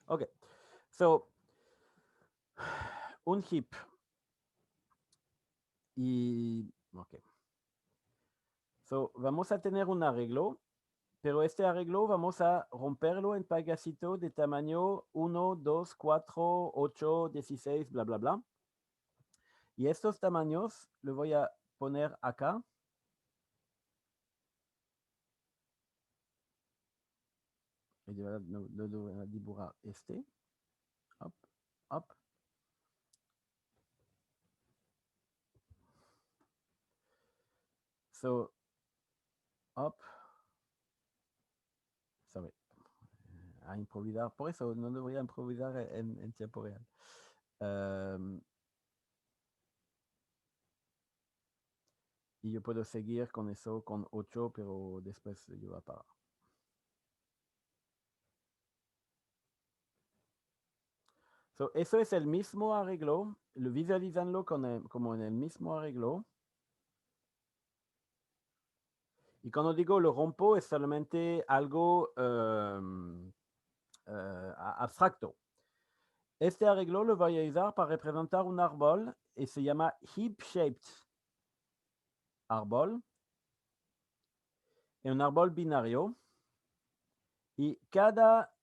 Ok. So, un heap. Y, ok. So, vamos a tener un arreglo, pero este arreglo vamos a romperlo en pedacitos de tamaño 1, 2, 4, 8, 16, bla, bla, bla. Y estos tamaños los voy a poner acá. Y lo voy a dibujar este. Hop, hop. So, hop. Sorry. A improvisar. Por eso no lo voy a improvisar en tiempo real. Y yo puedo seguir con eso, con 8, pero después yo voy a parar. So, eso es el mismo arreglo. Lo visualizanlo como en el mismo arreglo. Y cuando digo lo rompo es solamente algo abstracto. Este arreglo lo voy a usar para representar un árbol y se llama heap-shaped árbol. Es un árbol binario y cada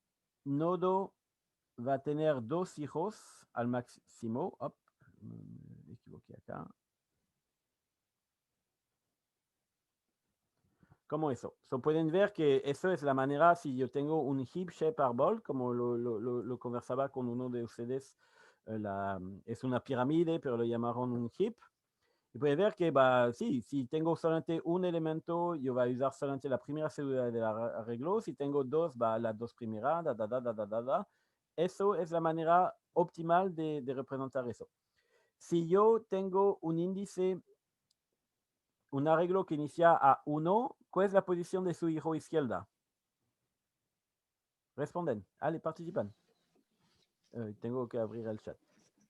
nodo va a tener 2 hijos al máximo. Hop, me equivoqué acá. Como eso. So, pueden ver que eso es la manera, si yo tengo un heap shape árbol, como lo conversaba con uno de ustedes, es una pirámide, pero lo llamaron un heap. Y pueden ver que, sí, si tengo solamente un elemento, yo voy a usar solamente la primera célula del arreglo. Si tengo dos, va la dos primera, da. Eso es la manera optimal de representar eso. Si yo tengo un índice, un arreglo que inicia a 1, ¿cuál es la posición de su hijo izquierda? Responden. Allez, participan. Tengo que abrir el chat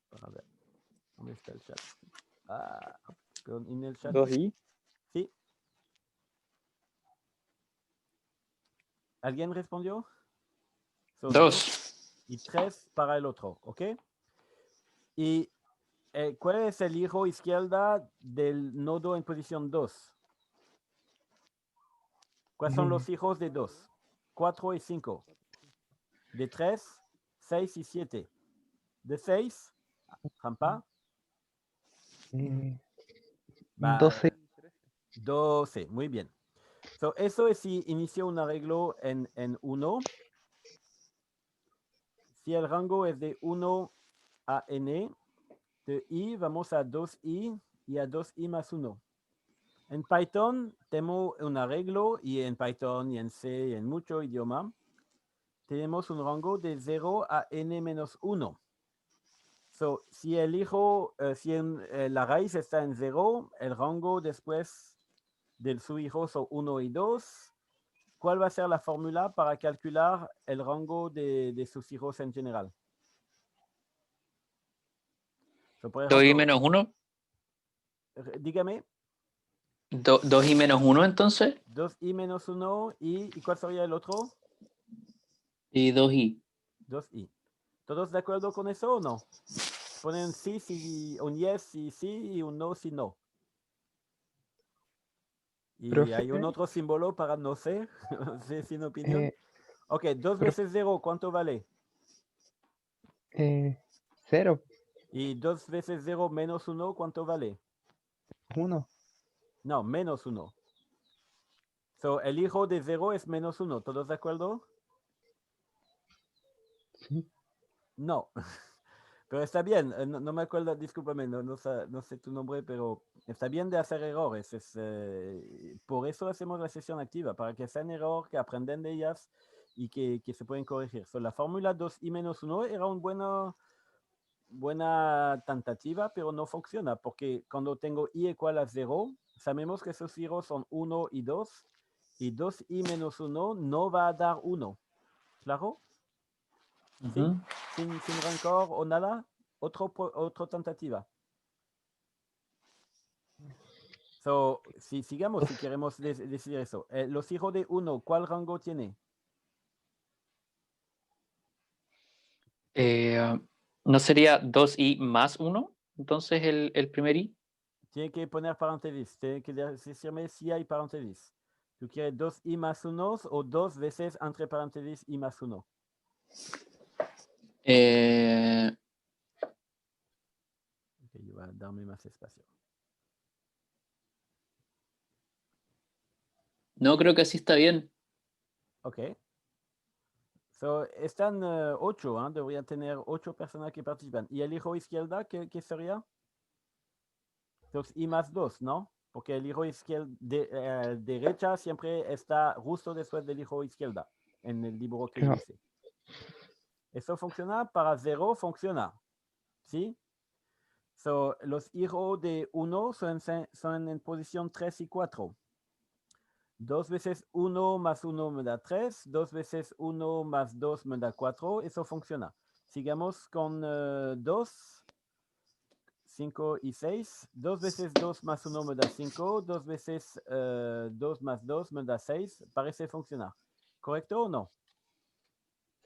para ver. ¿Dónde está el chat? Ah, en el chat. 2i. Sí. ¿Alguien respondió? So, 2. y 3 para el otro, ¿ok? ¿Y cuál es el hijo izquierda del nodo en posición 2? ¿Cuáles son los hijos de 2? 4 y 5. De 3, 6 y 7. De 6, Rampa, 12. 12. Muy bien. So, eso es si inicio un arreglo en 1. Si el rango es de 1 a n, de i vamos a 2i y a 2i más 1. En Python tenemos un arreglo y en Python y en C y en mucho idioma tenemos un rango de 0 a n menos 1. So, si la raíz está en 0, el rango después de su hijo son 1 y 2. ¿Cuál va a ser la fórmula para calcular el rango de sus hijos en general? So, por 2i ejemplo, menos 1. dígame, 2i menos 1 entonces. 2i menos 1 y ¿cuál sería el otro? Y 2i. 2i. ¿Todos de acuerdo con eso o no? Ponen sí, sí, un yes, sí, sí, y un no, sí, no. Y hay un Profe, otro símbolo para no sé, sin opinión. Ok, 2 profe, veces 0, ¿cuánto vale? 0, Y 2 veces 0 menos 1, ¿cuánto vale? 1. No, menos 1. So, el hijo de 0 es menos 1, ¿todos de acuerdo? Sí. No. Pero está bien, no me acuerdo, discúlpame, no sé tu nombre, pero está bien de hacer errores. Por eso hacemos la sesión activa, para que sean errores, que aprenden de ellas y que se pueden corregir. So, la fórmula 2i menos 1 era una buena tentativa, pero no funciona, porque cuando tengo i igual a 0, sabemos que esos zeros son 1 y 2, y 2i menos 1 no va a dar 1. ¿Claro? ¿Sí? Sin rencor o nada. Otra tentativa. So, si sigamos, si queremos decir eso. Los hijos de 1, ¿cuál rango tiene? ¿No sería 2i más 1? Entonces el primer i. Tiene que poner paréntesis, tiene que decirme si hay paréntesis. ¿Tú quieres 2i más 1 o 2 veces entre paréntesis i más 1? Ok, yo voy a darme más espacio. No, creo que así está bien. Ok. So, están 8, deberían tener 8 personas que participan. ¿Y el hijo izquierda qué sería? 2i más 2, ¿no? Porque el hijo derecha siempre está justo después del hijo izquierda, en el dibujo que yo Claro. hice. Eso funciona, para 0 funciona, ¿sí? So, los hijos de 1 son en posición 3 y 4. 2 veces 1 más 1 me da 3, 2 veces 1 más 2 me da 4, eso funciona. Sigamos con 2, 5 y 6. 2 veces 2 más 1 me da 5, 2 veces 2 más 2 me da 6, parece funcionar. ¿Correcto o no?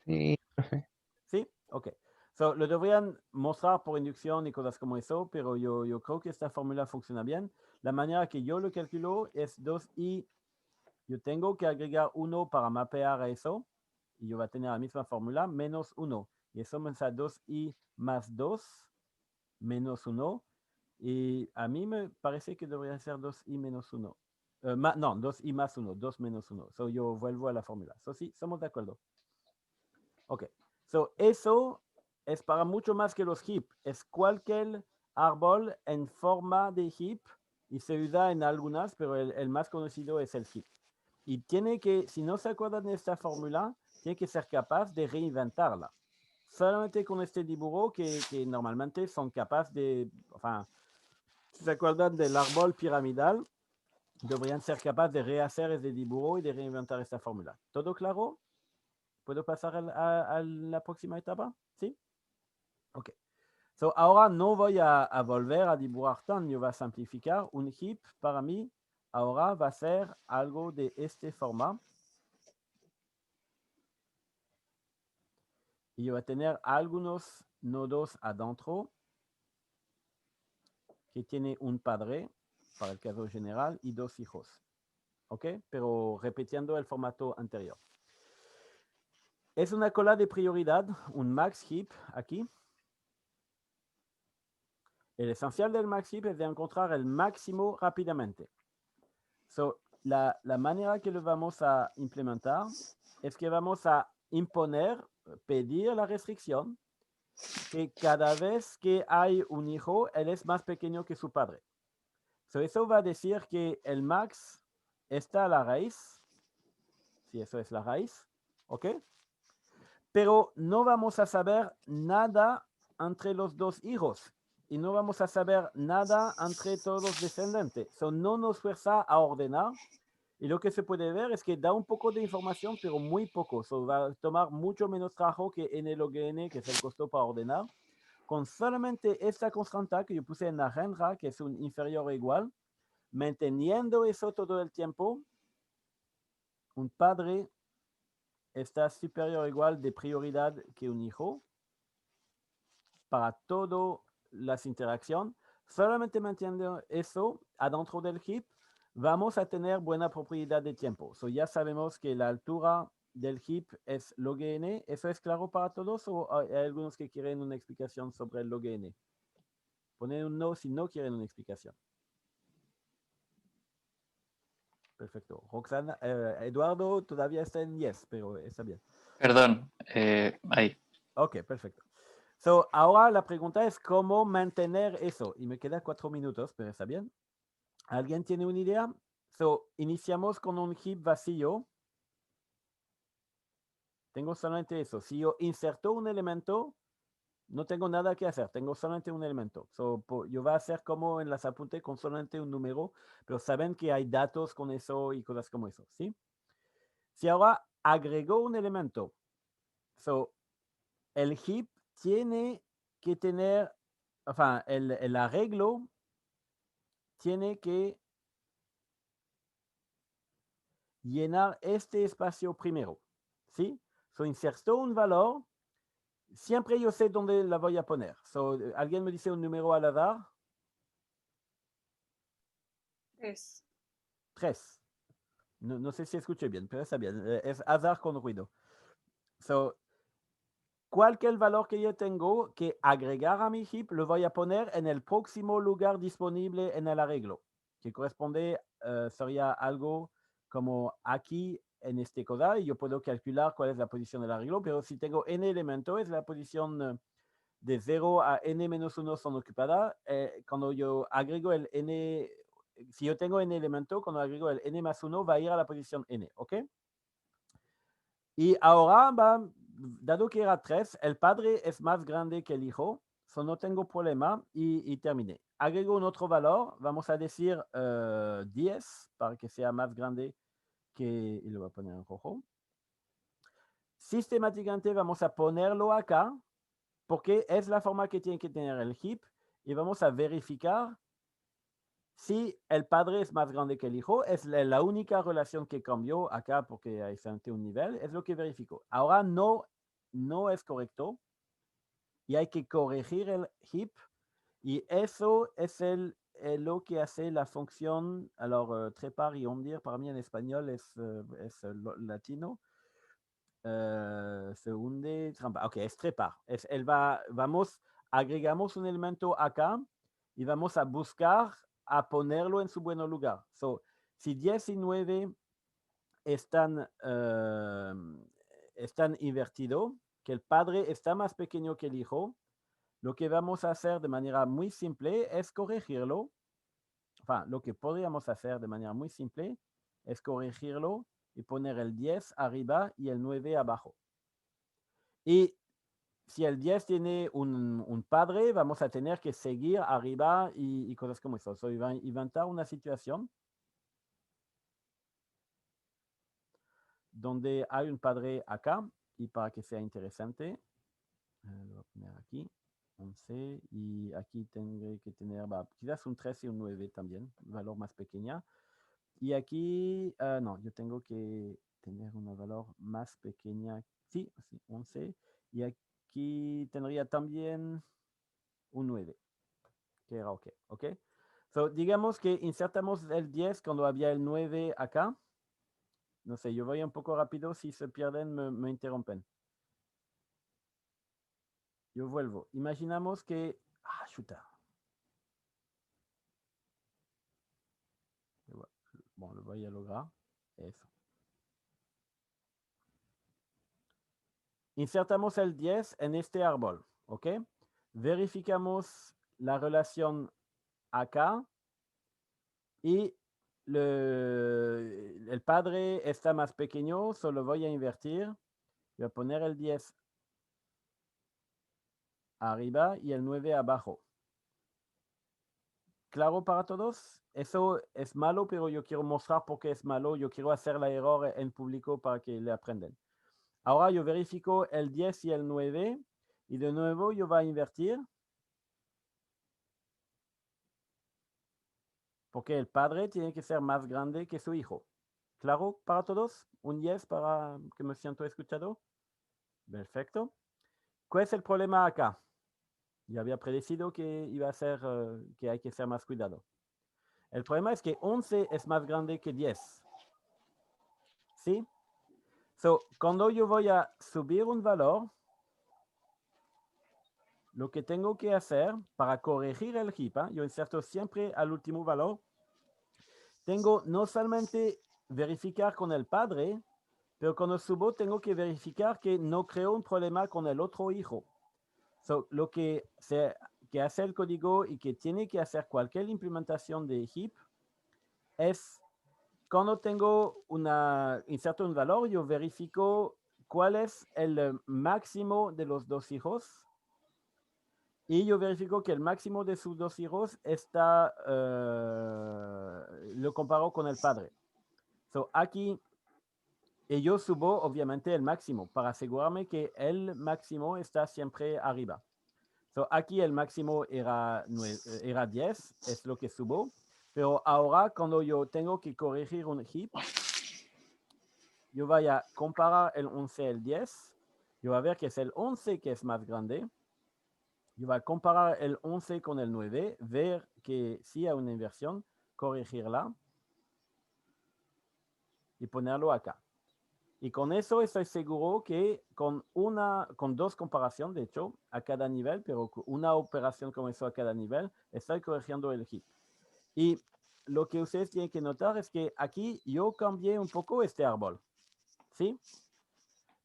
Sí, profe. ¿Sí? Ok. So, lo deberían mostrar por inducción y cosas como eso, pero yo creo que esta fórmula funciona bien. La manera que yo lo calculo es 2i. Yo tengo que agregar 1 para mapear a eso, y yo voy a tener la misma fórmula, menos 1. Y eso me da 2i más 2 menos 1. Y a mí me parece que debería ser 2i menos 1. No, 2i más 1, 2 menos 1. So, yo vuelvo a la fórmula. So, sí, somos de acuerdo. Ok. So, eso es para mucho más que los heap. Es cualquier árbol en forma de heap y se usa en algunas, pero el más conocido es el heap. Y tiene que, si no se acuerdan de esta fórmula, tiene que ser capaz de reinventarla. Solamente con este dibujo que normalmente son capaces de, si se acuerdan del árbol piramidal, deberían ser capaces de rehacer ese dibujo y de reinventar esta fórmula. ¿Todo claro? ¿Puedo pasar a la próxima etapa? ¿Sí? Ok. So, ahora no voy a volver a dibujar tan, yo voy a simplificar. Un heap para mí ahora va a ser algo de este forma. Y yo voy a tener algunos nodos adentro que tiene un padre, para el caso general, y 2 hijos. ¿Ok? Pero repitiendo el formato anterior. Es una cola de prioridad, un max heap aquí. El esencial del max heap es de encontrar el máximo rápidamente. So, la manera que lo vamos a implementar es que vamos a imponer, pedir la restricción, que cada vez que hay un hijo, él es más pequeño que su padre. So, eso va a decir que el max está a la raíz, si eso es la raíz, ¿ok? Pero no vamos a saber nada entre los 2 hijos y no vamos a saber nada entre todos los descendientes. So, no nos fuerza a ordenar. Y lo que se puede ver es que da un poco de información, pero muy poco. So, va a tomar mucho menos trabajo que en el OGN, que es el costo para ordenar. Con solamente esta constante que yo puse en la rendra, que es un inferior o igual, manteniendo eso todo el tiempo, un padre está superior o igual de prioridad que un hijo para todas las interacciones. Solamente manteniendo eso adentro del heap, vamos a tener buena propiedad de tiempo. So, ya sabemos que la altura del heap es log n. ¿Eso es claro para todos o hay algunos que quieren una explicación sobre el log n? Ponen un no si no quieren una explicación. Perfecto. Roxana, Eduardo todavía está en yes, pero está bien. Perdón, ahí. Ok, perfecto. So, ahora la pregunta es cómo mantener eso. Y me queda 4 minutos, pero está bien. ¿Alguien tiene una idea? So, iniciamos con un heap vacío. Tengo solamente eso. Si yo inserto un elemento, no tengo nada que hacer. Tengo solamente un elemento. So, yo voy a hacer como en las apuntes con solamente un número, pero saben que hay datos con eso y cosas como eso, ¿sí? Si ahora agrego un elemento, so, el heap tiene que tener, el arreglo tiene que llenar este espacio primero, ¿sí? So, inserto un valor siempre yo sé dónde la voy a poner. So, ¿alguien me dice un número al azar? 3. 3. No sé si escuché bien, pero está bien. Es azar con ruido. So, cualquier valor que yo tengo que agregar a mi heap, lo voy a poner en el próximo lugar disponible en el arreglo, que corresponde, sería algo como aquí en este coda, y yo puedo calcular cuál es la posición del arreglo, pero si tengo n elementos, es la posición de 0 a n-1 son ocupadas. Cuando yo agrego el n, si yo tengo n elemento, cuando agrego el n más 1, va a ir a la posición n, ¿ok? Y ahora, dado que era 3, el padre es más grande que el hijo, so no tengo problema y terminé. Agrego un otro valor, vamos a decir 10 para que sea más grande que, y lo voy a poner en rojo. Sistemáticamente vamos a ponerlo acá porque es la forma que tiene que tener el heap y vamos a verificar si el padre es más grande que el hijo. Es la única relación que cambió acá porque hay solamente un nivel, es lo que verifico. Ahora no es correcto y hay que corregir el heap y eso es lo que hace la función, trepar y hundir para mí en español es latino. Se hunde, trampa. Ok, es trepar. Agregamos un elemento acá y vamos a buscar a ponerlo en su buen lugar. So, si 10 y 9 están invertidos, que el padre está más pequeño que el hijo, lo que vamos a hacer de manera muy simple es corregirlo. Lo que podríamos hacer de manera muy simple es corregirlo y poner el 10 arriba y el 9 abajo. Y si el 10 tiene un padre, vamos a tener que seguir arriba y cosas como eso. So, iba a inventar una situación donde hay un padre acá y para que sea interesante, lo voy a poner aquí, 11, y aquí tendré que tener quizás un 13 y un 9 también, un valor más pequeña. Y aquí, no, yo tengo que tener un valor más pequeña, sí, 11, y aquí tendría también un 9, que era ok, ¿ok? So, digamos que insertamos el 10 cuando había el 9 acá. No sé, yo voy un poco rápido, si se pierden me interrumpen. Yo vuelvo. Imaginamos que... chuta. Bueno, lo voy a lograr. Eso. Insertamos el 10 en este árbol, ¿ok? Verificamos la relación acá y el padre está más pequeño, solo voy a invertir. Voy a poner el 10 arriba y el 9 abajo. ¿Claro para todos? Eso es malo, pero yo quiero mostrar por qué es malo. Yo quiero hacer la error en público para que le aprendan. Ahora yo verifico el 10 y el 9 y de nuevo yo voy a invertir porque el padre tiene que ser más grande que su hijo. ¿Claro para todos? Un yes para que me siento escuchado. Perfecto. ¿Cuál es el problema acá? Ya había predecido que iba a ser que hay que ser más cuidado. El problema es que 11 es más grande que 10. ¿Sí? So, cuando yo voy a subir un valor, lo que tengo que hacer para corregir el heap, yo inserto siempre al último valor, tengo no solamente verificar con el padre, pero cuando subo tengo que verificar que no creo un problema con el otro hijo. So, lo que hace el código y que tiene que hacer cualquier implementación de heap es cuando tengo inserto un valor, yo verifico cuál es el máximo de los dos hijos y yo verifico que el máximo de sus dos hijos está, lo comparo con el padre. So, aquí yo subo obviamente el máximo para asegurarme que el máximo está siempre arriba. So, aquí el máximo era 10, es lo que subo. Pero ahora cuando yo tengo que corregir un heap, yo voy a comparar el 11 y el 10 yo voy a ver que es el 11 que es más grande. Yo voy a comparar el 11 con el 9, ver que si hay una inversión, corregirla y ponerlo acá. Y con eso estoy seguro que con dos comparaciones, de hecho, a cada nivel, pero una operación como eso a cada nivel, estoy corrigiendo el heap. Y lo que ustedes tienen que notar es que aquí yo cambié un poco este árbol, ¿sí?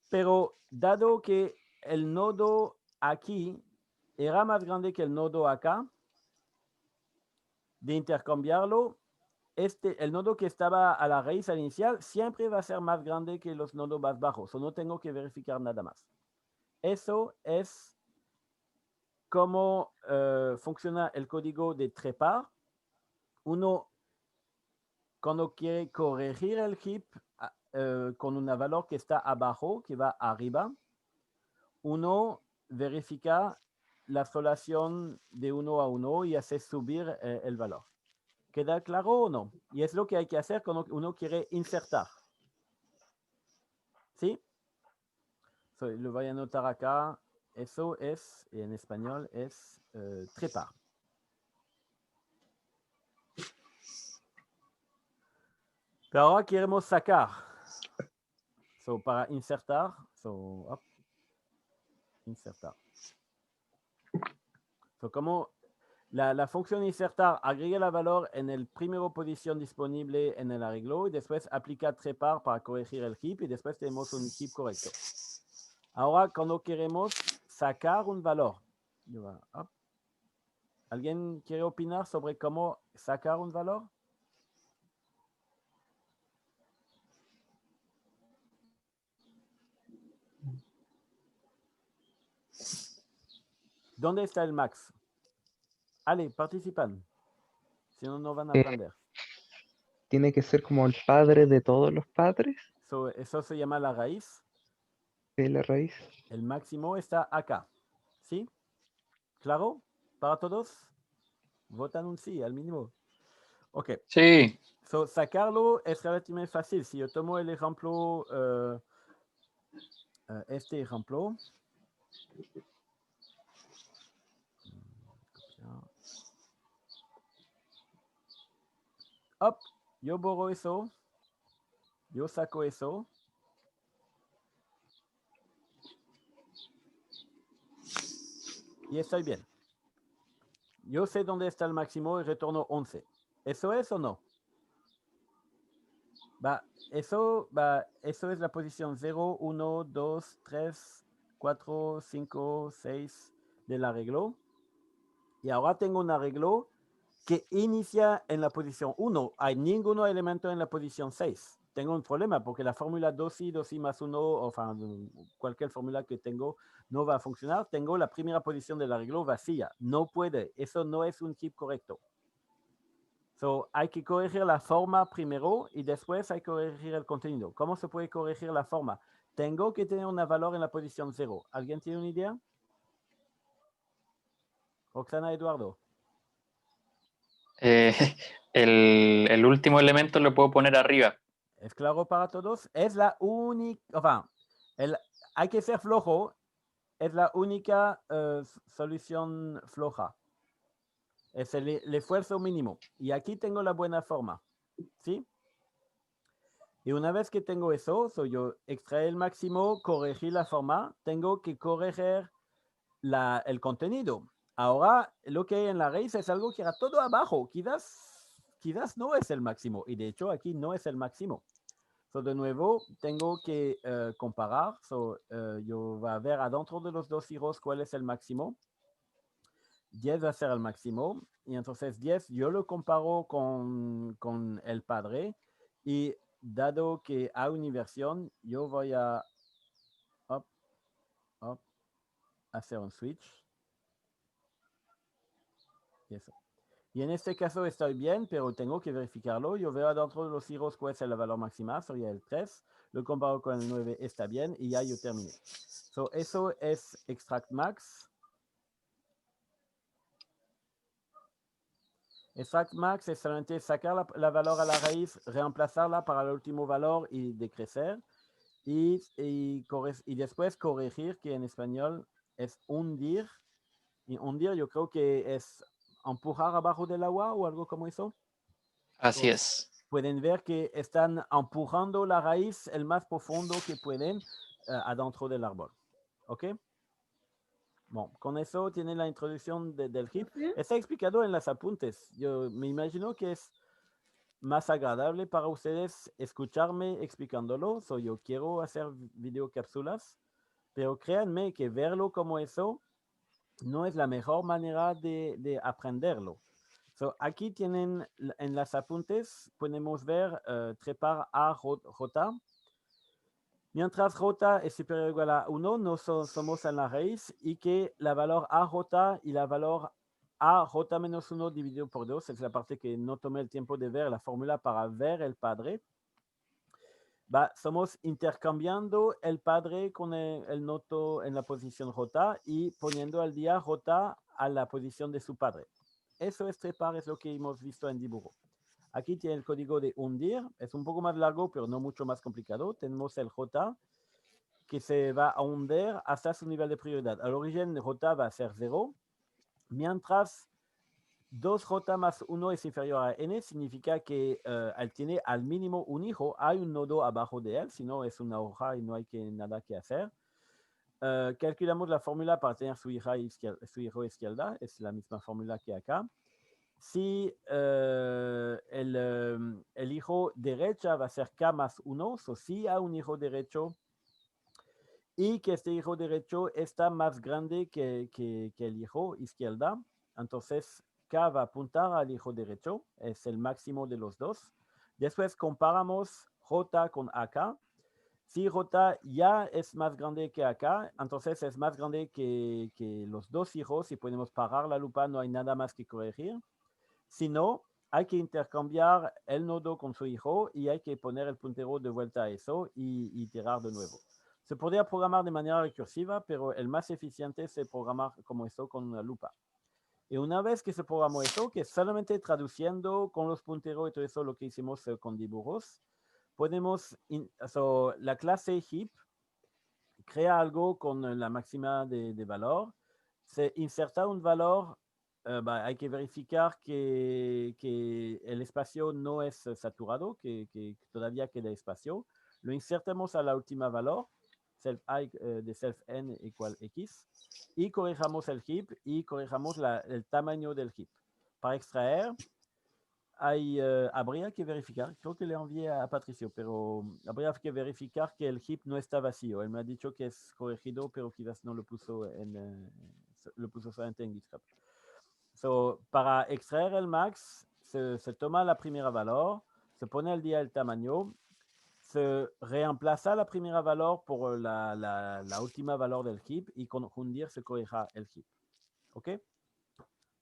Pero dado que el nodo aquí era más grande que el nodo acá, de intercambiarlo, el nodo que estaba a la raíz inicial siempre va a ser más grande que los nodos más bajos, o no tengo que verificar nada más. Eso es cómo funciona el código de trepar. Uno, cuando quiere corregir el heap con un valor que está abajo, que va arriba, uno verifica la solación de 1 a 1 y hace subir el valor. ¿Queda claro o no? Y es lo que hay que hacer cuando uno quiere insertar. ¿Sí? Lo voy a anotar acá. Eso es, en español, es trepar. Pero ahora queremos sacar. Para insertar, insertar. Como la función insertar agrega el valor en el primera posición disponible en el arreglo y después aplica trepar para corregir el heap y después tenemos un heap correcto. Ahora, cuando queremos sacar un valor, ¿alguien quiere opinar sobre cómo sacar un valor? ¿Dónde está el max? Ale, participan. Si no, no van a aprender. Tiene que ser como el padre de todos los padres Eso se llama la raíz. de la raíz. El máximo está acá. ¿Sí? ¿Claro? ¿Para todos? Votan un sí, al mínimo. Ok. Sí. Sacarlo es relativamente fácil. Si yo tomo el ejemplo, este ejemplo. Hop, yo borro eso. Yo saco eso. Y estoy bien. Yo sé dónde está el máximo y retorno 11. ¿Eso es o no? Eso es la posición 0, 1, 2, 3, 4, 5, 6 del arreglo. Y ahora tengo un arreglo que inicia en la posición 1. Hay ningún elemento en la posición 6. Tengo un problema porque la fórmula 2i, 2i más 1, o cualquier fórmula que tengo, no va a funcionar. Tengo la primera posición del arreglo vacía. No puede. Eso no es un heap correcto. Hay que corregir la forma primero y después hay que corregir el contenido. ¿Cómo se puede corregir la forma? Tengo que tener un valor en la posición 0. ¿Alguien tiene una idea? Roxana, Eduardo. El último elemento lo puedo poner arriba. ¿Es claro para todos? Es la única, hay que ser flojo, es la única solución floja. Es el esfuerzo mínimo. Y aquí tengo la buena forma. ¿Sí? Y una vez que tengo eso, yo extrae el máximo, corregí la forma, tengo que corregir el contenido. Ahora, lo que hay en la raíz es algo que era todo abajo. Quizás no es el máximo. Y de hecho, aquí no es el máximo. De nuevo, tengo que comparar. Yo voy a ver adentro de los dos giros cuál es el máximo. 10 va a ser el máximo. Y entonces 10 yo lo comparo con el padre. Y dado que hay una inversión, yo voy a hacer un switch. Y eso. Y en este caso estoy bien, pero tengo que verificarlo. Yo veo adentro de los giros cuál es el valor máximo, sería el 3. Lo comparo con el 9, está bien, y ya yo terminé. Eso es extract max. Extract max es solamente sacar la valor a la raíz, reemplazarla para el último valor y decrecer. y después corregir, que en español es hundir. Y hundir yo creo que es empujar abajo del agua o algo como eso. Así es. Pueden ver que están empujando la raíz el más profundo que pueden adentro del árbol. ¿Ok? Bueno, con eso tiene la introducción del hip. Está explicado en las apuntes. Yo me imagino que es más agradable para ustedes escucharme explicándolo. So, yo quiero hacer videocápsulas, pero créanme que verlo como eso no es la mejor manera de aprenderlo. So, aquí tienen en las apuntes, podemos ver trepar a J. Mientras J es superior o igual a 1, no somos en la raíz y que la valor AJ y la valor AJ menos 1 dividido por 2 es la parte que no tomé el tiempo de ver la fórmula para ver el padre. Somos intercambiando el padre con el nodo en la posición J y poniendo al día J a la posición de su padre. Eso es trepar, es lo que hemos visto en dibujo. Aquí tiene el código de hundir, es un poco más largo, pero no mucho más complicado. Tenemos el J que se va a hundir hasta su nivel de prioridad. Al origen J va a ser 0, mientras 2J más 1 es inferior a N, significa que él tiene al mínimo un hijo, hay un nodo abajo de él, si no es una hoja y no hay nada que hacer. Calculamos la fórmula para tener su hijo izquierda, es la misma fórmula que acá. Si el hijo derecha va a ser K más 1, so si hay un hijo derecho y que este hijo derecho está más grande que el hijo izquierda, entonces K va a apuntar al hijo derecho, es el máximo de los dos. Después comparamos J con AK. Si J ya es más grande que AK, entonces es más grande que los dos hijos y podemos parar la lupa, no hay nada más que corregir. Si no, hay que intercambiar el nodo con su hijo y hay que poner el puntero de vuelta a eso y tirar de nuevo. Se podría programar de manera recursiva, pero el más eficiente es programar como eso con una lupa. Y una vez que se programó eso, que es solamente traduciendo con los punteros y todo eso lo que hicimos con dibujos, podemos, la clase heap crea algo con la máxima de valor, se inserta un valor, hay que verificar que el espacio no es saturado, que todavía queda espacio. Lo insertamos a la última valor, self I de self n igual x, y corrijamos el heap y corrijamos el tamaño del heap. Para extraer, habría que verificar, creo que le envié a Patricio, pero habría que verificar que el heap no está vacío. Él me ha dicho que es corregido, pero quizás no lo puso lo puso solamente en GitHub. So, para extraer el max, se toma la primera valor, se pone al día el tamaño, se reemplaza la primera valor por la última valor del heap y con hundir se corrija el heap. ¿Ok?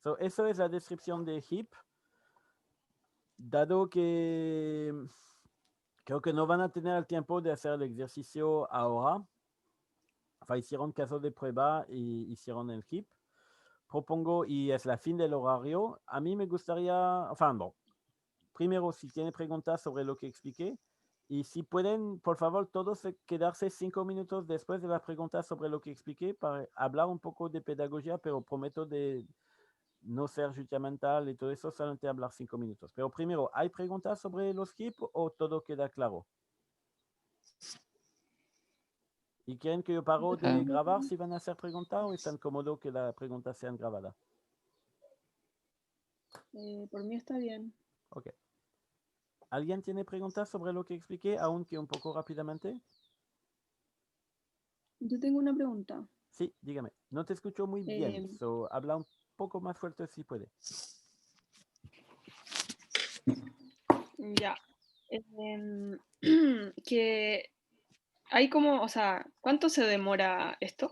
So, eso es la descripción de heap. Dado que creo que no van a tener el tiempo de hacer el ejercicio ahora, hicieron caso de prueba y hicieron el heap. Propongo, y es la fin del horario, a mí me gustaría, primero si tienen preguntas sobre lo que expliqué, y si pueden, por favor, todos quedarse 5 minutos después de las preguntas sobre lo que expliqué para hablar un poco de pedagogía, pero prometo de no ser judgmental y todo eso, solamente hablar 5 minutos. Pero primero, ¿hay preguntas sobre los HIP o todo queda claro? ¿Y quieren que yo paro de grabar si van a hacer preguntas o están cómodos que las preguntas sean grabadas? Por mí está bien. Ok. ¿Alguien tiene preguntas sobre lo que expliqué, aunque un poco rápidamente? Yo tengo una pregunta. Sí, dígame. No te escucho muy bien, so habla un poco más fuerte si puede. Ya. Que hay como, o sea, ¿cuánto se demora esto?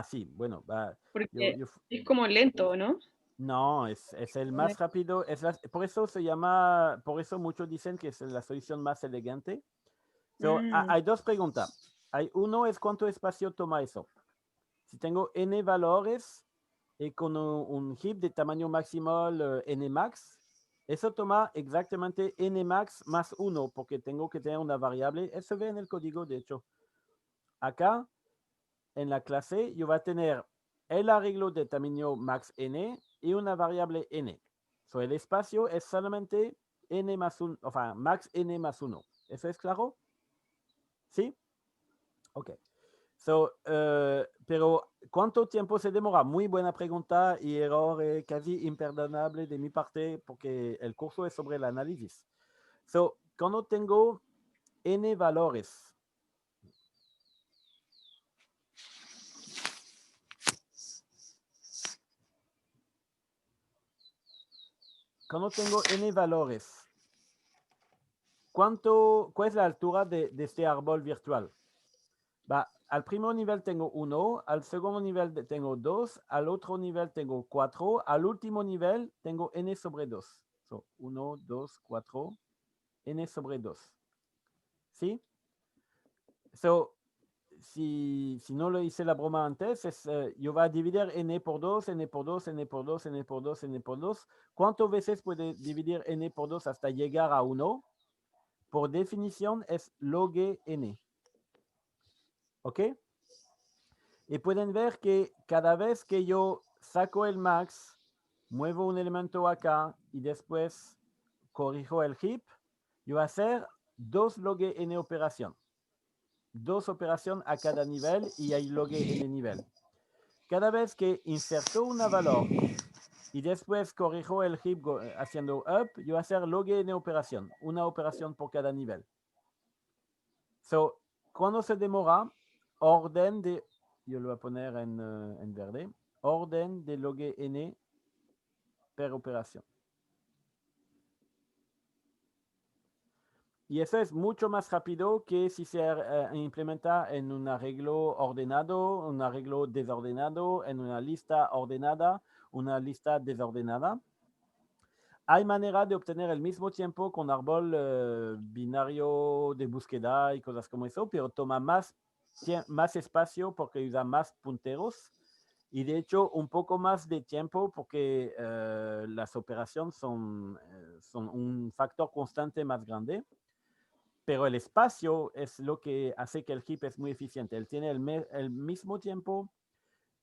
Sí, bueno. Porque es como lento, ¿no? No, es el más rápido. Por eso se llama, por eso muchos dicen que es la solución más elegante. Hay dos preguntas. Uno es cuánto espacio toma eso. Si tengo n valores y con un heap de tamaño máximo n max, Eso toma exactamente n max más 1, porque tengo que tener una variable. Eso ve en el código, de hecho. Acá, en la clase, yo voy a tener el arreglo de tamaño max n y una variable n. So, el espacio es solamente n más 1, o sea, max n más 1. ¿Eso es claro? ¿Sí? Ok. So, pero ¿cuánto tiempo se demora? Muy buena pregunta y error casi imperdonable de mi parte porque el curso es sobre el análisis. So, cuando tengo n valores, ¿cuál es la altura de este árbol virtual? Al primer nivel tengo 1, al segundo nivel tengo 2, al otro nivel tengo 4, al último nivel tengo n sobre 2. So, 1, 2, 4, n sobre 2. ¿Sí? So, si no lo hice la broma antes, yo voy a dividir n por 2, n por 2, n por 2, n por 2, n por 2. ¿Cuántas veces puede dividir n por 2 hasta llegar a 1? Por definición es log n. ¿Ok? Y pueden ver que cada vez que yo saco el max, muevo un elemento acá y después corrijo el heap, yo voy a hacer 2 log n operación. 2 operaciones a cada nivel y hay log n nivel. Cada vez que inserto una valor y después corrijo el heap haciendo up, yo voy a hacer log n operación. Una operación por cada nivel. So, cuando se demora, orden de, yo lo voy a poner en verde, orden de log n per operación. Y eso es mucho más rápido que si se implementa en un arreglo ordenado, un arreglo desordenado, en una lista ordenada, una lista desordenada. Hay manera de obtener el mismo tiempo con árbol binario de búsqueda y cosas como eso, pero toma más espacio porque usa más punteros y de hecho un poco más de tiempo porque las operaciones son un factor constante más grande. Pero el espacio es lo que hace que el heap es muy eficiente. Él tiene el mismo tiempo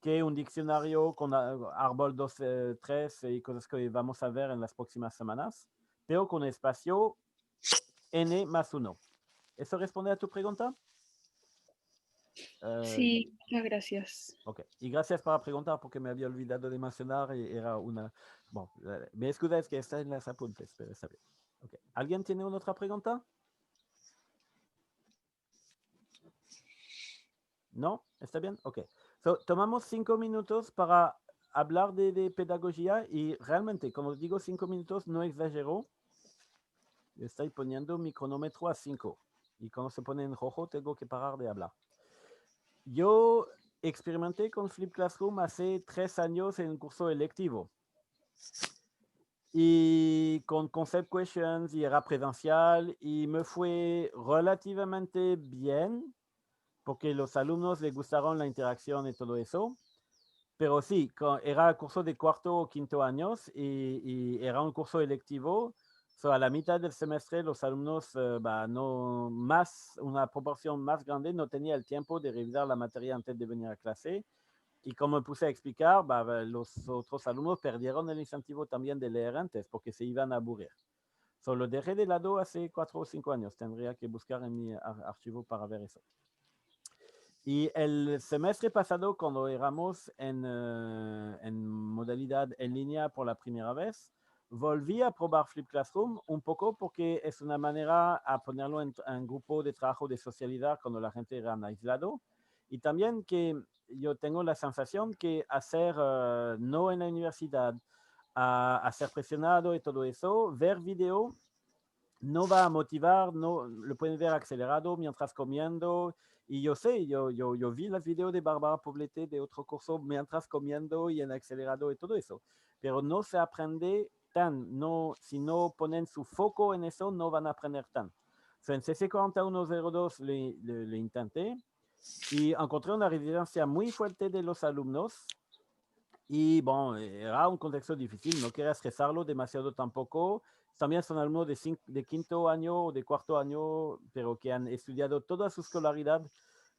que un diccionario con árbol 2, 3 y cosas que vamos a ver en las próximas semanas, pero con espacio n más 1. ¿Eso responde a tu pregunta? Sí, muchas gracias. Ok, y gracias por preguntar porque me había olvidado de mencionar y era una... Bueno, me excusáis que está en las apuntes, pero está bien. Okay. ¿Alguien tiene una otra pregunta? ¿No? ¿Está bien? Ok. So, tomamos 5 minutos para hablar de pedagogía y realmente, como digo, 5 minutos no exagero. Estoy poniendo mi cronómetro a 5 y cuando se pone en rojo tengo que parar de hablar. Yo experimenté con Flip Classroom hace 3 años en un curso electivo y con concept questions y era presencial y me fue relativamente bien porque los alumnos les gustaron la interacción y todo eso. Pero sí, era curso de cuarto o quinto años y era un curso electivo. So, a la mitad del semestre los alumnos, una proporción más grande no tenía el tiempo de revisar la materia antes de venir a clase. Y como me puse a explicar, los otros alumnos perdieron el incentivo también de leer antes porque se iban a aburrir. Lo dejé de lado hace 4 o 5 años. Tendría que buscar en mi archivo para ver eso. Y el semestre pasado, cuando éramos en modalidad en línea por la primera vez, volví a probar Flip Classroom un poco porque es una manera a ponerlo en grupo de trabajo de socialidad cuando la gente era aislado. Y también que yo tengo la sensación que hacer no en la universidad, a ser presionado y todo eso, ver video no va a motivar, no lo pueden ver acelerado mientras comiendo. Y yo sé, yo vi los videos de Bárbara Poblete de otro curso mientras comiendo y en acelerado y todo eso. Pero no se aprende tan, no, si no ponen su foco en eso, no van a aprender tan. So, en CC4102 le intenté y encontré una resistencia muy fuerte de los alumnos Y bueno, era un contexto difícil, no quería estresarlo demasiado tampoco. También son alumnos de quinto año o de cuarto año, pero que han estudiado toda su escolaridad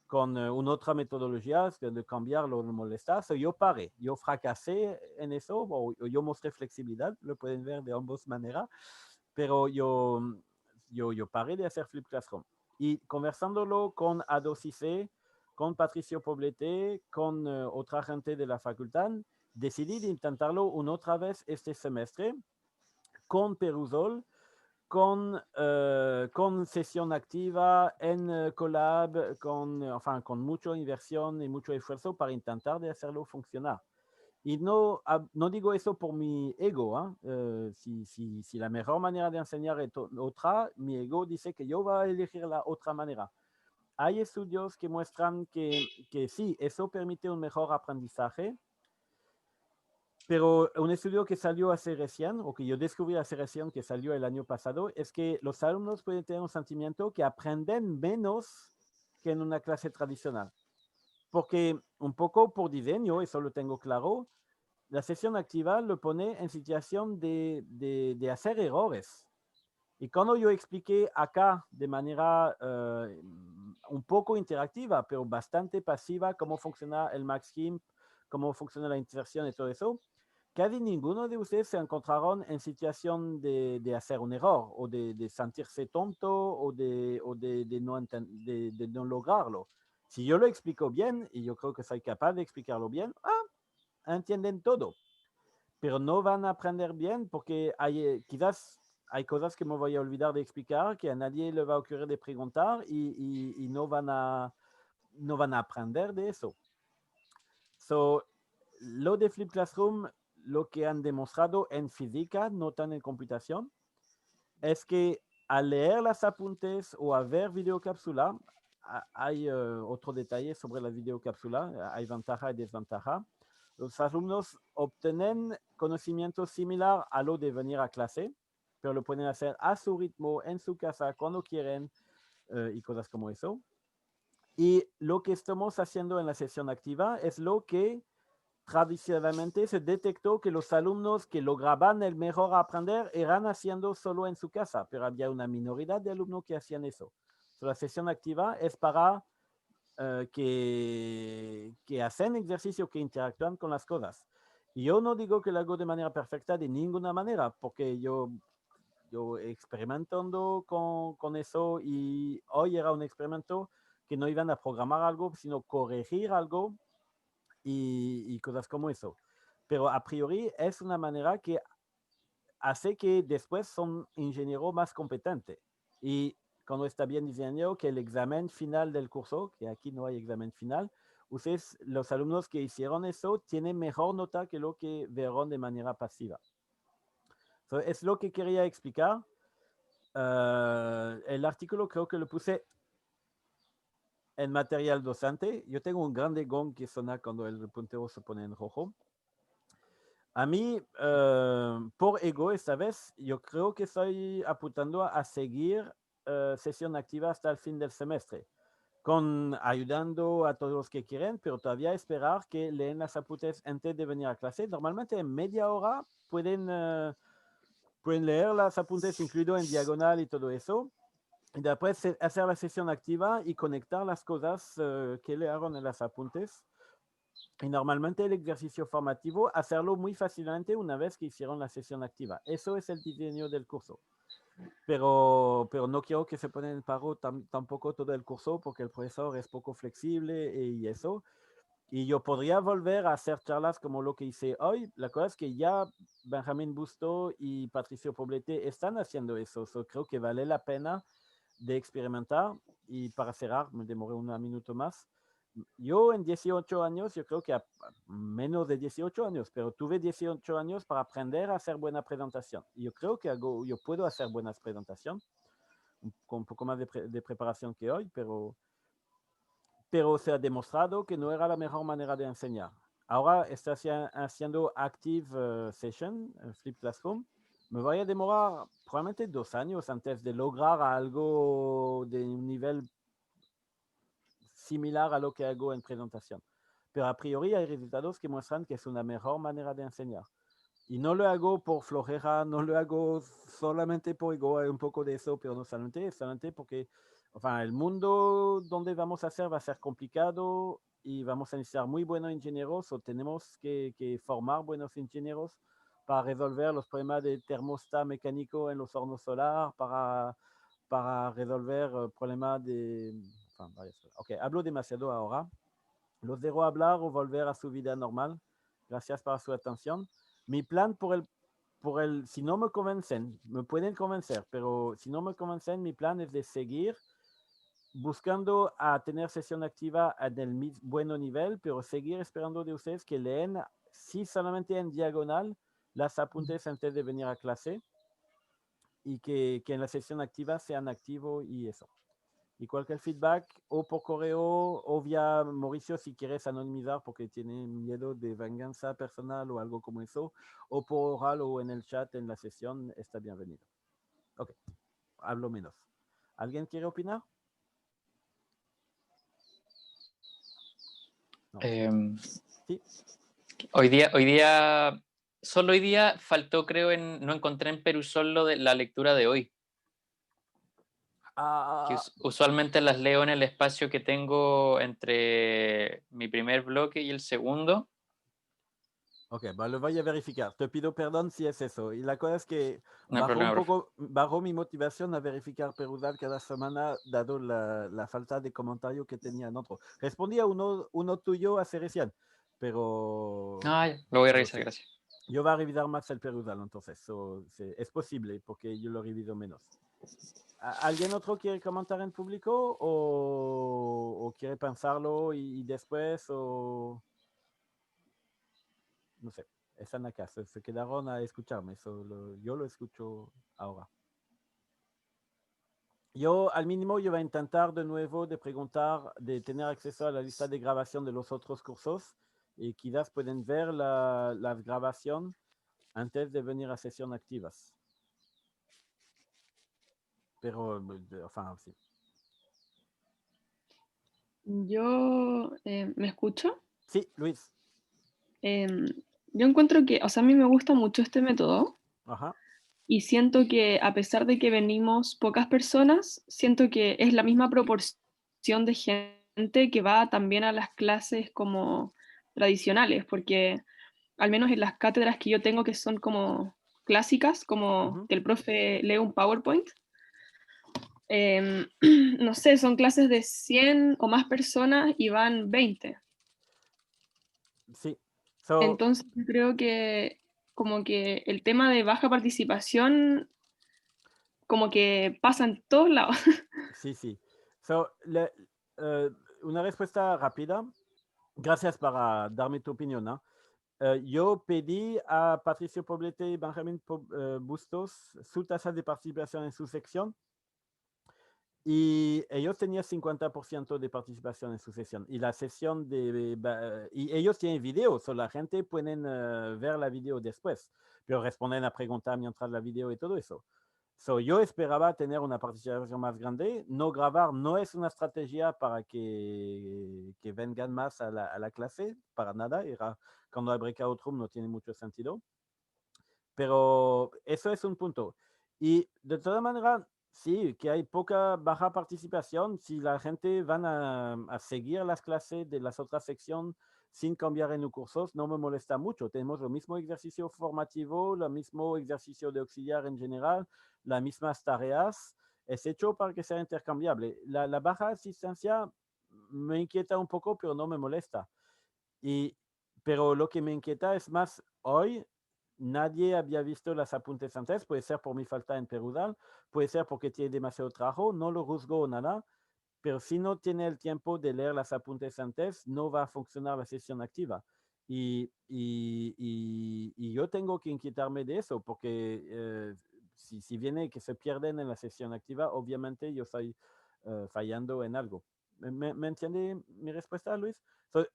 con una otra metodología, de cambiarlo no molesta. So, yo paré, yo fracasé en eso, o yo mostré flexibilidad, lo pueden ver de ambas maneras, pero yo paré de hacer Flip Classroom. Y conversándolo con A2IC, con Patricio Poblete, con otra gente de la facultad, decidí de intentarlo una otra vez este semestre con Perusol, con sesión activa en Colab, con mucha inversión y mucho esfuerzo para intentar de hacerlo funcionar. Y no, no digo eso por mi ego. Si la mejor manera de enseñar es otra, mi ego dice que yo voy a elegir la otra manera. Hay estudios que muestran que sí, eso permite un mejor aprendizaje, pero un estudio que salió hace recién, o que yo descubrí hace recién, que salió el año pasado, es que los alumnos pueden tener un sentimiento que aprenden menos que en una clase tradicional. Porque un poco por diseño, eso lo tengo claro, la sesión activa lo pone en situación de hacer errores. Y cuando yo expliqué acá de manera un poco interactiva, pero bastante pasiva, cómo funciona el MaxHimp, cómo funciona la inserción y todo eso, casi ninguno de ustedes se encontraron en situación de hacer un error o de sentirse tonto o de no lograrlo. Si yo lo explico bien, y yo creo que soy capaz de explicarlo bien, entienden todo, pero no van a aprender bien porque quizás hay cosas que me voy a olvidar de explicar, que a nadie le va a ocurrir de preguntar y no van a aprender de eso. So, lo de Flip Classroom, lo que han demostrado en física, no tan en computación, es que al leer las apuntes o a ver videocápsula, hay otro detalle sobre la videocápsula, hay ventaja y desventaja. Los alumnos obtienen conocimiento similar a lo de venir a clase, pero lo pueden hacer a su ritmo, en su casa, cuando quieren, y cosas como eso. Y lo que estamos haciendo en la sesión activa es lo que tradicionalmente se detectó que los alumnos que lograban el mejor aprender eran haciendo solo en su casa, pero había una minoría de alumnos que hacían eso. So, la sesión activa es para que hacen ejercicio, que interactúan con las cosas. Y yo no digo que lo hago de manera perfecta de ninguna manera, porque yo experimentando con eso, y hoy era un experimento que no iban a programar algo, sino corregir algo y cosas como eso. Pero a priori es una manera que hace que después son ingenieros más competentes. Y cuando está bien diseñado, que el examen final del curso, que aquí no hay examen final, ustedes, los alumnos que hicieron eso, tienen mejor nota que lo que vieron de manera pasiva. So, es lo que quería explicar. El artículo creo que lo puse en material docente. Yo tengo un grande gong que suena cuando el puntero se pone en rojo. A mí, por ego esta vez, yo creo que estoy apuntando a seguir sesión activa hasta el fin del semestre, ayudando a todos los que quieren, pero todavía esperar que leen las apuntes antes de venir a clase. Normalmente en media hora pueden leer las apuntes, incluido en diagonal y todo eso, y después hacer la sesión activa y conectar las cosas que leyeron en las apuntes. Y normalmente el ejercicio formativo, hacerlo muy fácilmente una vez que hicieron la sesión activa. Eso es el diseño del curso. Pero no quiero que se ponga en paro tampoco todo el curso, porque el profesor es poco flexible y eso. Y yo podría volver a hacer charlas como lo que hice hoy. La cosa es que ya Benjamín Busto y Patricio Poblete están haciendo eso. Creo que vale la pena de experimentar. Y para cerrar, me demoré un minuto más. Yo en 18 años, yo creo que menos de 18 años, pero tuve 18 años para aprender a hacer buena presentación. Y yo creo que yo puedo hacer buenas presentaciones, con un poco más de preparación que hoy, pero se ha demostrado que no era la mejor manera de enseñar. Ahora está haciendo Active Session, Flip Classroom. Me voy a demorar probablemente 2 años antes de lograr algo de un nivel similar a lo que hago en presentación. pero a priori hay resultados que muestran que es una mejor manera de enseñar. Y no lo hago por flojera, no lo hago solamente por ego, hay un poco de eso, pero no solamente porque el mundo donde vamos a hacer va a ser complicado y vamos a necesitar muy buenos ingenieros o tenemos que formar buenos ingenieros para resolver los problemas de termostato mecánico en los hornos solar, para resolver problemas de... Ok, hablo demasiado ahora. Los dejo hablar o volver a su vida normal. Gracias por su atención. Mi plan si no me convencen, me pueden convencer, pero si no me convencen, mi plan es de seguir buscando a tener sesión activa en el buen nivel, pero seguir esperando de ustedes que leen, sí solamente en diagonal, las apuntes antes de venir a clase y que en la sesión activa sean activos y eso. Y cualquier feedback o por correo o vía Mauricio si quieres anonimizar porque tiene miedo de venganza personal o algo como eso, o por oral o en el chat en la sesión, está bienvenido. Ok, hablo menos. ¿Alguien quiere opinar? No. Sí. Solo hoy día faltó, creo, no encontré en Perusol lo de la lectura de hoy. Que usualmente las leo en el espacio que tengo entre mi primer bloque y el segundo. Ok, lo voy a verificar. Te pido perdón si es eso. Y la cosa es que No hay problema, profe. bajó mi motivación a verificar Perusal cada semana, dado la falta de comentario que tenía en otro. Respondí a uno tuyo hace recién, pero... Ya, lo voy a revisar, sí. gracias. Yo voy a revisar más el Perusal, entonces. Sí, es posible, porque yo lo reviso menos. ¿Alguien otro quiere comentar en público o quiere pensarlo y después o... No sé, están acá, se quedaron a escucharme, yo lo escucho ahora. Yo al mínimo yo voy a intentar de nuevo de preguntar, de tener acceso a la lista de grabación de los otros cursos y quizás pueden ver la grabación antes de venir a sesión activas. Pero, sí. Yo, ¿me escucho? Sí, Luis. Yo encuentro que, o sea, a mí me gusta mucho este método. Ajá. Y siento que a pesar de que venimos pocas personas, siento que es la misma proporción de gente que va también a las clases como tradicionales, porque al menos en las cátedras que yo tengo que son como clásicas, como que el profe lee un PowerPoint, no sé, son clases de 100 o más personas y van 20. Sí. Entonces creo que como que el tema de baja participación como que pasa en todos lados. Sí, sí. Una respuesta rápida. Gracias para darme tu opinión, ¿no? Yo pedí a Patricio Poblete y Benjamín Bustos su tasa de participación en su sección y ellos tenían 50% de participación en su sesión. Y la sesión y ellos tienen videos, o la gente puede ver la video después, pero responden a preguntas mientras la video y todo eso. Yo esperaba tener una participación más grande. No grabar no es una estrategia para que vengan más a la clase, para nada. Cuando hay breakout room no tiene mucho sentido. Pero eso es un punto. Y de todas maneras, sí, que hay baja participación. Si la gente van a seguir las clases de las otras secciones sin cambiar en los cursos, no me molesta mucho. Tenemos el mismo ejercicio formativo, el mismo ejercicio de auxiliar en general, las mismas tareas. Es hecho para que sea intercambiable. La baja asistencia me inquieta un poco, pero no me molesta. Pero lo que me inquieta es más hoy. Nadie había visto las apuntes antes, puede ser por mi falta en Perusal, puede ser porque tiene demasiado trabajo, no lo juzgo nada, pero si no tiene el tiempo de leer las apuntes antes, no va a funcionar la sesión activa. Y yo tengo que inquietarme de eso, porque si viene que se pierden en la sesión activa, obviamente yo estoy fallando en algo. ¿Me entiende mi respuesta, Luis?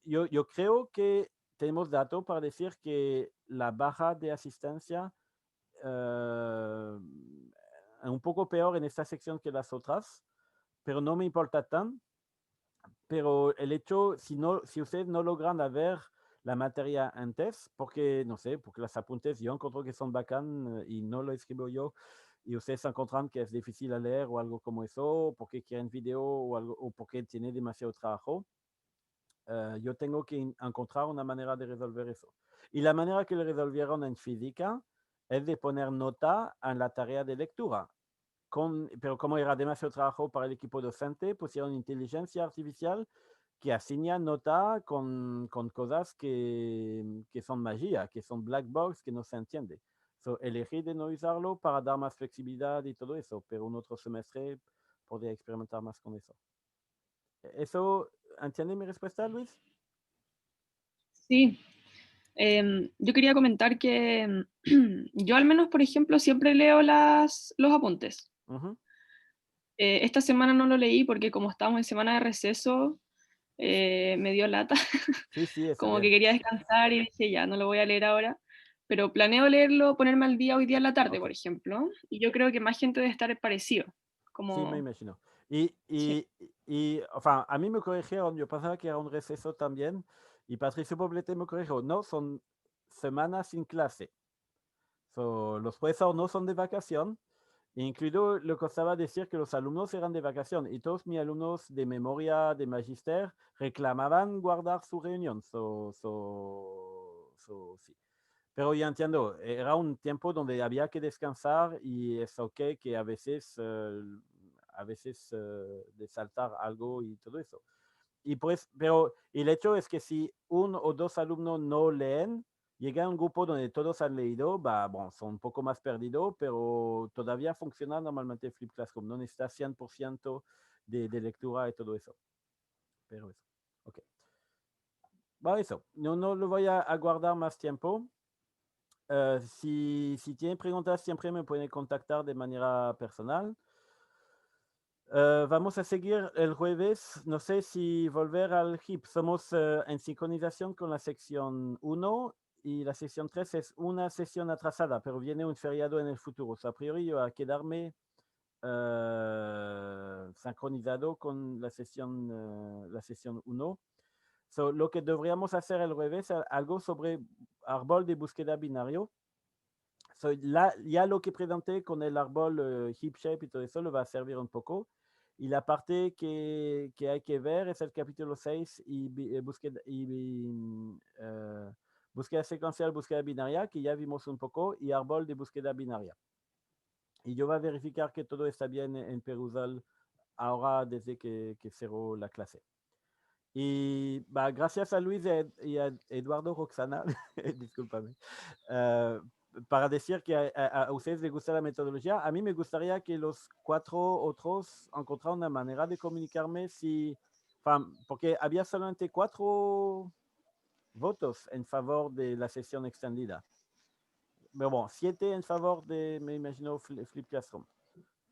Yo creo que tenemos datos para decir que la baja de asistencia es un poco peor en esta sección que las otras, pero no me importa tan, pero el hecho, si ustedes no logran ver la materia antes, porque, no sé, porque las apuntes yo encuentro que son bacán y no lo escribo yo, y ustedes encuentran que es difícil a leer o algo como eso, porque quieren video o algo, o porque tiene demasiado trabajo, yo tengo que encontrar una manera de resolver eso. Y la manera que lo resolvieron en física es de poner nota en la tarea de lectura. Pero como era demasiado trabajo para el equipo docente, pusieron inteligencia artificial que asigna nota con cosas que son magia, que son black box, que no se entiende. So, elegí de no usarlo para dar más flexibilidad y todo eso, pero un otro semestre podría experimentar más con eso. ¿Eso entiende mi respuesta, Luis? Sí, yo quería comentar que yo al menos, por ejemplo, siempre leo los apuntes. Ujú. Esta semana no lo leí porque como estamos en semana de receso, me dio lata, Sí, sí, está como que bien. quería descansar y dije, ya, no lo voy a leer ahora, pero planeo leerlo, ponerme al día hoy día en la tarde, Ok. por ejemplo, y yo creo que más gente debe estar parecido, Sí, me como, imagino. Y, sí. y, enfin, a mí me corrigieron, yo pensaba que era un receso también, y Patricio Poblete me corrigió, no, son semanas sin clase. So, los profesores no son de vacación, incluido lo que costaba decir que los alumnos eran de vacación, y todos mis alumnos de memoria, de magister, reclamaban guardar su reunión. Sí. Pero ya entiendo, era un tiempo donde había que descansar y es ok que a veces de saltar algo y todo eso. Y pues, pero el hecho es que si uno o dos alumnos no leen, llega a un grupo donde todos han leído, bon, son un poco más perdidos, pero todavía funciona normalmente Flip Classroom. No necesita 100% de lectura y todo eso. Pero eso, ok. Va, eso, no lo voy a guardar más tiempo. Si tienen preguntas, siempre me pueden contactar de manera personal. Vamos a seguir el jueves. No sé si volver al HIP. Somos en sincronización con la sección 1 y la sección 3 es una sesión atrasada, pero viene un feriado en el futuro. O sea, a priori, yo voy a quedarme sincronizado con la sesión 1. So, lo que deberíamos hacer el jueves es algo sobre árbol de búsqueda binario. So, ya lo que presenté con el árbol Heap Shape y todo eso lo va a servir un poco. Y la parte que hay que ver es el capítulo 6 y búsqueda secuencial, búsqueda binaria, que ya vimos un poco, y árbol de búsqueda binaria. Y yo voy a verificar que todo está bien en Perusal ahora desde que cerró la clase. Y gracias a Luis y a Eduardo Roxana, discúlpame, para decir que a ustedes les gusta la metodología. A mí me gustaría que los 4 otros encontraran una manera de comunicarme porque había solamente 4 votos en favor de la sesión extendida. Pero bueno, 7 en favor de, me imagino, Flip Classroom.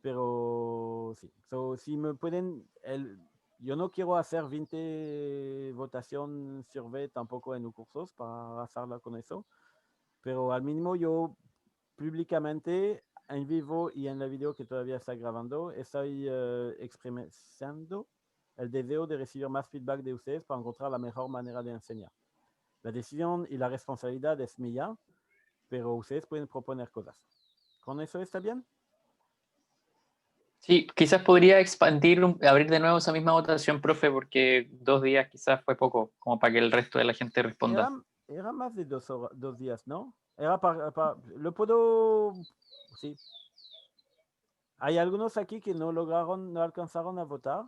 Pero sí, si me pueden, yo no quiero hacer 20 votación survey tampoco en los cursos para hacerla con eso, pero al mínimo yo públicamente en vivo y en la video que todavía está grabando, estoy expresando el deseo de recibir más feedback de ustedes para encontrar la mejor manera de enseñar. La decisión y la responsabilidad es mía, pero ustedes pueden proponer cosas. ¿Con eso está bien? Sí, quizás podría expandir, abrir de nuevo esa misma votación, profe, porque 2 días quizás fue poco, como para que el resto de la gente responda. Era más de 2 días, ¿no? Era lo puedo, sí. Hay algunos aquí que no lograron, no alcanzaron a votar.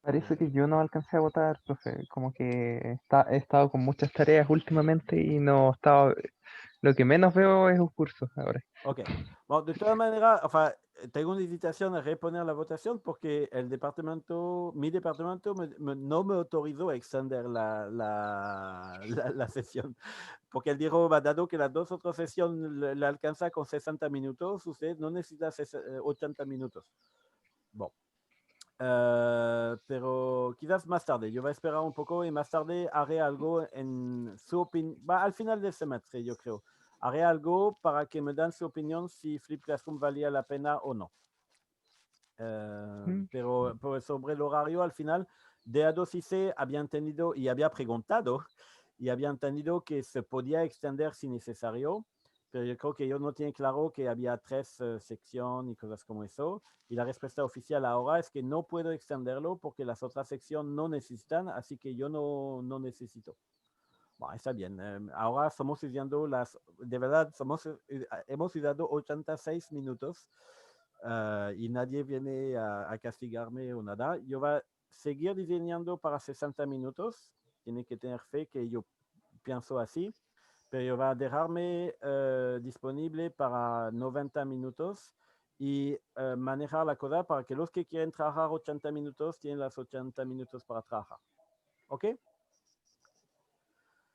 Parece que yo no alcancé a votar, profe. Como que he estado con muchas tareas últimamente y no estaba. Lo que menos veo es un curso ahora. Ok. Bueno, de todas maneras, tengo una invitación a reponer la votación porque mi departamento no me autorizó a extender la sesión. Porque él dijo, dado que las 2 otras sesiones la alcanza con 60 minutos, usted no necesita 80 minutos. Bueno. Pero quizás más tarde, yo voy a esperar un poco y más tarde haré algo en su opinión, al final del semestre yo creo, haré algo para que me dan su opinión si Flip Classroom valía la pena o no. Pero sobre el horario, al final, DA2 y C habían tenido y había preguntado y habían entendido que se podía extender si necesario, pero yo creo que ellos no tienen claro que había 3 secciones y cosas como eso. Y la respuesta oficial ahora es que no puedo extenderlo porque las otras secciones no necesitan, así que yo no necesito. Bueno, está bien. Ahora estamos estudiando de verdad, hemos estudiado 86 minutos y nadie viene a castigarme o nada. Yo voy a seguir diseñando para 60 minutos. Tiene que tener fe que yo pienso así, pero yo voy a dejarme disponible para 90 minutos y manejar la cosa para que los que quieren trabajar 80 minutos tienen las 80 minutos para trabajar. ¿Ok?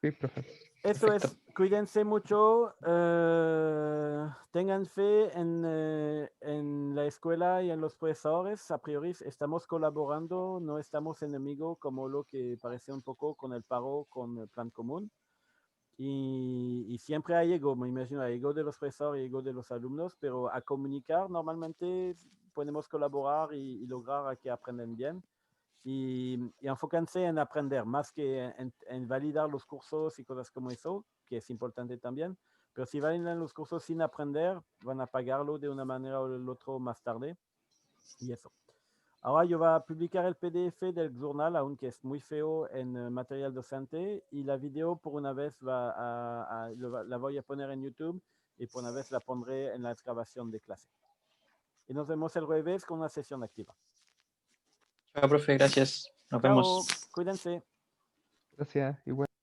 Sí, profe. Eso Perfecto. es, cuídense mucho, tengan fe en la escuela y en los profesores. A priori estamos colaborando, no estamos enemigos como lo que parece un poco con el paro, con el plan común. Y siempre hay ego, me imagino, hay ego de los profesores y ego de los alumnos, pero a comunicar normalmente podemos colaborar y lograr a que aprenden bien. Y enfóquense en aprender más que en validar los cursos y cosas como eso, que es importante también. Pero si validan los cursos sin aprender, van a pagarlo de una manera o del otro más tarde. Y eso. Ahora yo voy a publicar el PDF del journal, aunque es muy feo en material docente, y la video por una vez la voy a poner en YouTube y por una vez la pondré en la grabación de clase. Y nos vemos el jueves con una sesión activa. Chao, profe, gracias. Nos Chao, vemos. cuídense. Gracias. Igual.